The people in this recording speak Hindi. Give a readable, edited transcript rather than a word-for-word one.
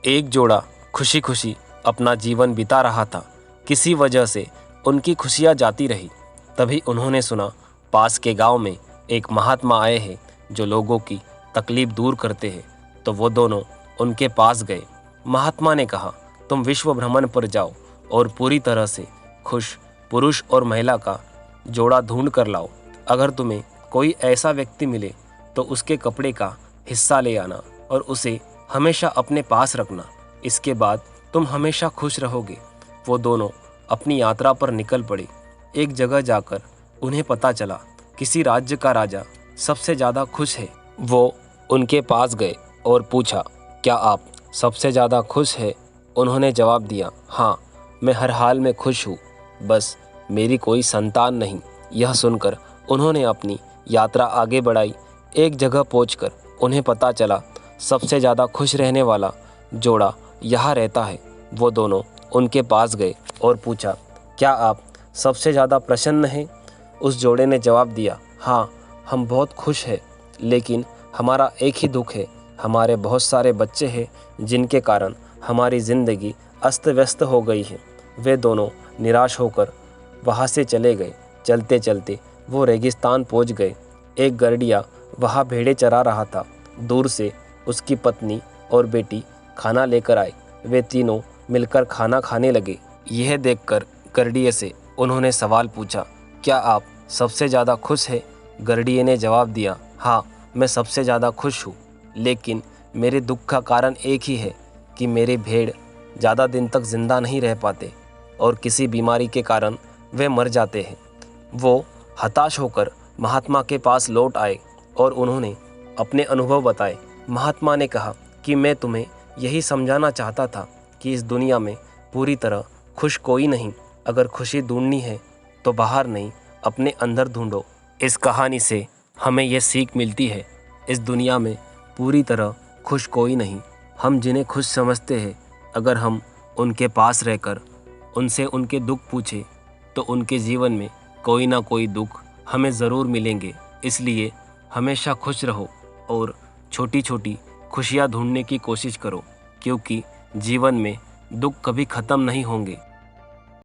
एक जोड़ा खुशी खुशी अपना जीवन बिता रहा था। किसी वजह से उनकी खुशियाँ जाती रही। तभी उन्होंने सुना पास के गांव में एक महात्मा आए हैं जो लोगों की तकलीफ दूर करते हैं। तो वो दोनों उनके पास गए। महात्मा ने कहा, तुम विश्व भ्रमण पर जाओ और पूरी तरह से खुश पुरुष और महिला का जोड़ा ढूंढ कर लाओ। अगर तुम्हें कोई ऐसा व्यक्ति मिले तो उसके कपड़े का हिस्सा ले आना और उसे हमेशा अपने पास रखना। इसके बाद तुम हमेशा खुश रहोगे। वो दोनों अपनी यात्रा पर निकल पड़े। एक जगह जाकर उन्हें पता चला किसी राज्य का राजा सबसे ज़्यादा खुश है। वो उनके पास गए और पूछा, क्या आप सबसे ज़्यादा खुश हैं? उन्होंने जवाब दिया, हाँ, मैं हर हाल में खुश हूँ, बस मेरी कोई संतान नहीं। यह सुनकर उन्होंने अपनी यात्रा आगे बढ़ाई। एक जगह पहुंचकर उन्हें पता चला सबसे ज़्यादा खुश रहने वाला जोड़ा यहाँ रहता है। वो दोनों उनके पास गए और पूछा, क्या आप सबसे ज़्यादा प्रसन्न हैं? उस जोड़े ने जवाब दिया, हाँ, हम बहुत खुश हैं, लेकिन हमारा एक ही दुख है। हमारे बहुत सारे बच्चे हैं जिनके कारण हमारी ज़िंदगी अस्त व्यस्त हो गई है। वे दोनों निराश होकर वहाँ से चले गए। चलते चलते वो रेगिस्तान पहुँच गए। एक गड़िया वहाँ भेड़ें चरा रहा था। दूर से उसकी पत्नी और बेटी खाना लेकर आए। वे तीनों मिलकर खाना खाने लगे। यह देखकर गड़िए से उन्होंने सवाल पूछा, क्या आप सबसे ज़्यादा खुश हैं? गड़िए ने जवाब दिया, हाँ, मैं सबसे ज़्यादा खुश हूँ, लेकिन मेरे दुख का कारण एक ही है कि मेरे भेड़ ज़्यादा दिन तक ज़िंदा नहीं रह पाते और किसी बीमारी के कारण वे मर जाते हैं। वो हताश होकर महात्मा के पास लौट आए और उन्होंने अपने अनुभव बताए। महात्मा ने कहा कि मैं तुम्हें यही समझाना चाहता था कि इस दुनिया में पूरी तरह खुश कोई नहीं। अगर खुशी ढूंढनी है तो बाहर नहीं, अपने अंदर ढूंढो। इस कहानी से हमें यह सीख मिलती है, इस दुनिया में पूरी तरह खुश कोई नहीं। हम जिन्हें खुश समझते हैं, अगर हम उनके पास रहकर उनसे उनके दुख पूछें तो उनके जीवन में कोई ना कोई दुख हमें ज़रूर मिलेंगे। इसलिए हमेशा खुश रहो और छोटी छोटी खुशियाँ ढूंढने की कोशिश करो, क्योंकि जीवन में दुख कभी ख़त्म नहीं होंगे।